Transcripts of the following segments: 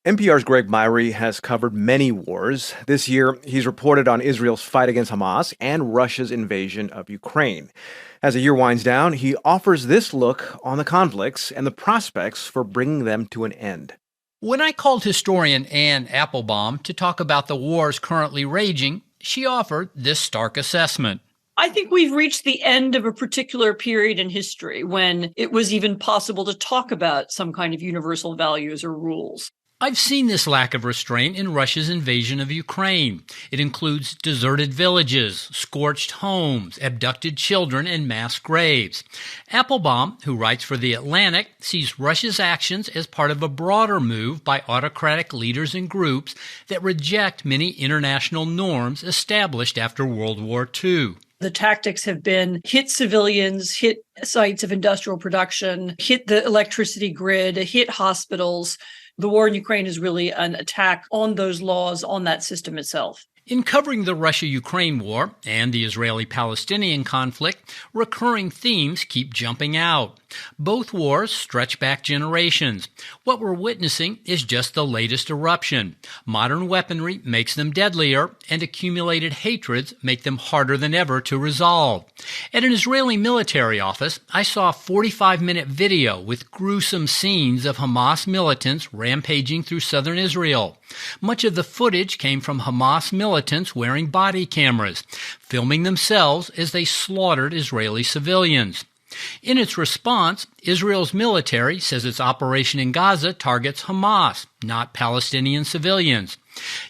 NPR's Greg Myre has covered many wars. This year, he's reported on Israel's fight against Hamas and Russia's invasion of Ukraine. As the year winds down, he offers this look on the conflicts and the prospects for bringing them to an end. When I called historian Anne Applebaum to talk about the wars currently raging, she offered this stark assessment. I think we've reached the end of a particular period in history when it was even possible to talk about some kind of universal values or rules. I've seen this lack of restraint in Russia's invasion of Ukraine. It includes deserted villages, scorched homes, abducted children, and mass graves. Applebaum, who writes for The Atlantic, sees Russia's actions as part of a broader move by autocratic leaders and groups that reject many international norms established after World War II. The tactics have been hit civilians, hit sites of industrial production, hit the electricity grid, hit hospitals. The war in Ukraine is really an attack on those laws, on that system itself. In covering the Russia-Ukraine war and the Israeli-Palestinian conflict, recurring themes keep jumping out. Both wars stretch back generations. What we're witnessing is just the latest eruption. Modern weaponry makes them deadlier, and accumulated hatreds make them harder than ever to resolve. At an Israeli military office, I saw a 45-minute video with gruesome scenes of Hamas militants rampaging through southern Israel. Much of the footage came from Hamas militants wearing body cameras, filming themselves as they slaughtered Israeli civilians. In its response, Israel's military says its operation in Gaza targets Hamas, not Palestinian civilians.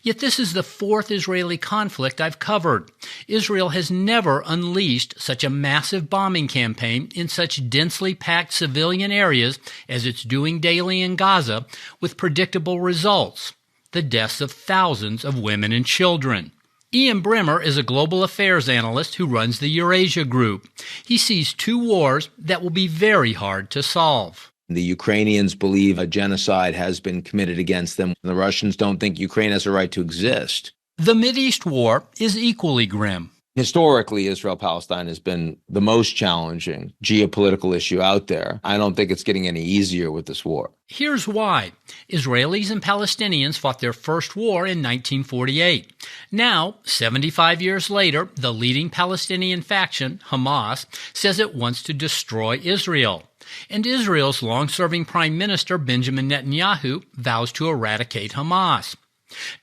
Yet this is the fourth Israeli conflict I've covered. Israel has never unleashed such a massive bombing campaign in such densely packed civilian areas as it's doing daily in Gaza, with predictable results: the deaths of thousands of women and children. Ian Bremmer is a global affairs analyst who runs the Eurasia Group. He sees two wars that will be very hard to solve. The Ukrainians believe a genocide has been committed against them. The Russians don't think Ukraine has a right to exist. The Mideast War is equally grim. Historically, Israel-Palestine has been the most challenging geopolitical issue out there. I don't think it's getting any easier with this war. Here's why. Israelis and Palestinians fought their first war in 1948. Now, 75 years later, the leading Palestinian faction, Hamas, says it wants to destroy Israel. And Israel's long-serving Prime Minister Benjamin Netanyahu vows to eradicate Hamas.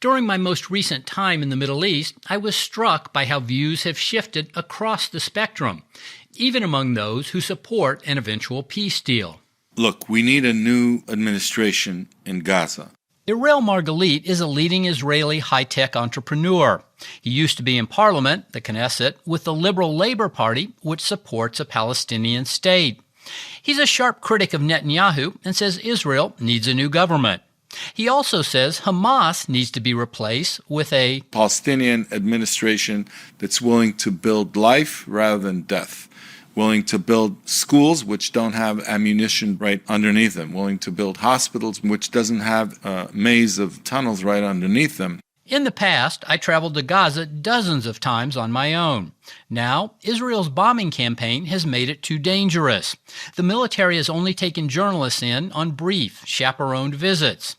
During my most recent time in the Middle East, I was struck by how views have shifted across the spectrum, even among those who support an eventual peace deal. Look, we need a new administration in Gaza. Erel Margalit is a leading Israeli high-tech entrepreneur. He used to be in parliament, the Knesset, with the Liberal Labor Party, which supports a Palestinian state. He's a sharp critic of Netanyahu and says Israel needs a new government. He also says Hamas needs to be replaced with a Palestinian administration that's willing to build life rather than death, willing to build schools which don't have ammunition right underneath them, willing to build hospitals which doesn't have a maze of tunnels right underneath them. In the past, I traveled to Gaza dozens of times on my own. Now, Israel's bombing campaign has made it too dangerous. The military has only taken journalists in on brief, chaperoned visits.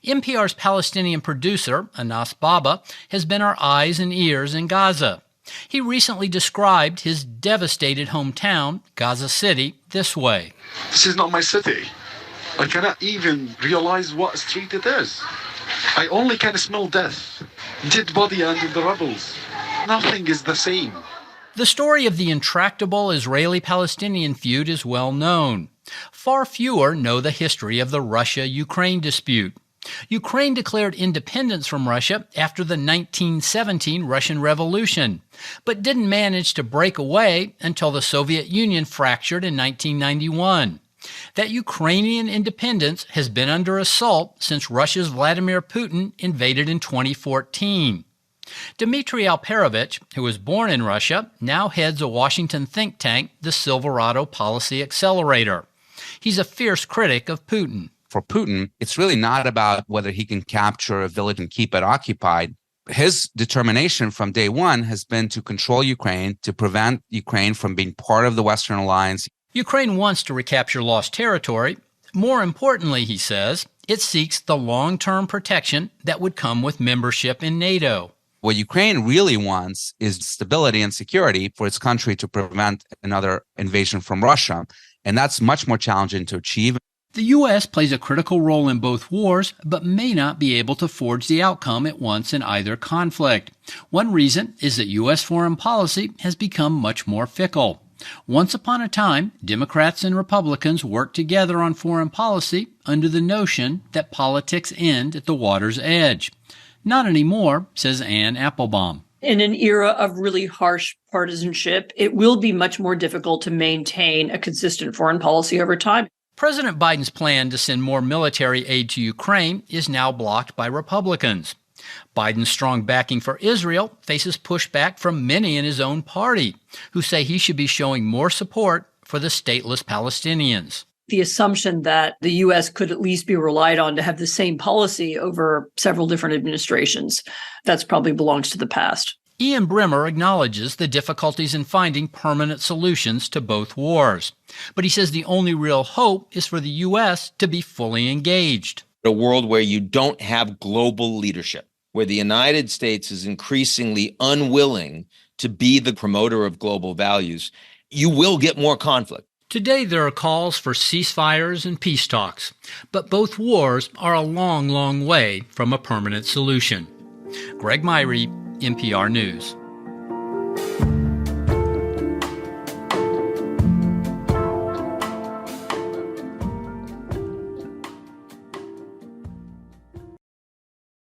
NPR's Palestinian producer, Anas Baba, has been our eyes and ears in Gaza. He recently described his devastated hometown, Gaza City, this way. This is not my city. I cannot even realize what street it is. I only can smell death, dead body under the rubble. Nothing is the same. The story of the intractable Israeli-Palestinian feud is well known. Far fewer know the history of the Russia-Ukraine dispute. Ukraine declared independence from Russia after the 1917 Russian Revolution, but didn't manage to break away until the Soviet Union fractured in 1991. That Ukrainian independence has been under assault since Russia's Vladimir Putin invaded in 2014. Dmitry Alperovitch, who was born in Russia, now heads a Washington think tank, the Silverado Policy Accelerator. He's a fierce critic of Putin. For Putin, it's really not about whether he can capture a village and keep it occupied. His determination from day one has been to control Ukraine, to prevent Ukraine from being part of the Western alliance. Ukraine wants to recapture lost territory. More importantly, he says, It seeks the long-term protection that would come with membership in NATO. What Ukraine really wants is stability and security for its country to prevent another invasion from Russia. And that's much more challenging to achieve. The U.S. plays a critical role in both wars, but may not be able to forge the outcome it wants in either conflict. One reason is that U.S. foreign policy has become much more fickle. Once upon a time, Democrats and Republicans worked together on foreign policy under the notion that politics end at the water's edge. Not anymore, says Ann Applebaum. In an era of really harsh partisanship, it will be much more difficult to maintain a consistent foreign policy over time. President Biden's plan to send more military aid to Ukraine is now blocked by Republicans. Biden's strong backing for Israel faces pushback from many in his own party, who say he should be showing more support for the stateless Palestinians. The assumption that the U.S. could at least be relied on to have the same policy over several different administrations, that's probably belongs to the past. Ian Bremmer acknowledges the difficulties in finding permanent solutions to both wars. But he says the only real hope is for the U.S. to be fully engaged. A world where you don't have global leadership, where the United States is increasingly unwilling to be the promoter of global values, you will get more conflict. Today there are calls for ceasefires and peace talks, but both wars are a long, long way from a permanent solution. Greg Myre, NPR News.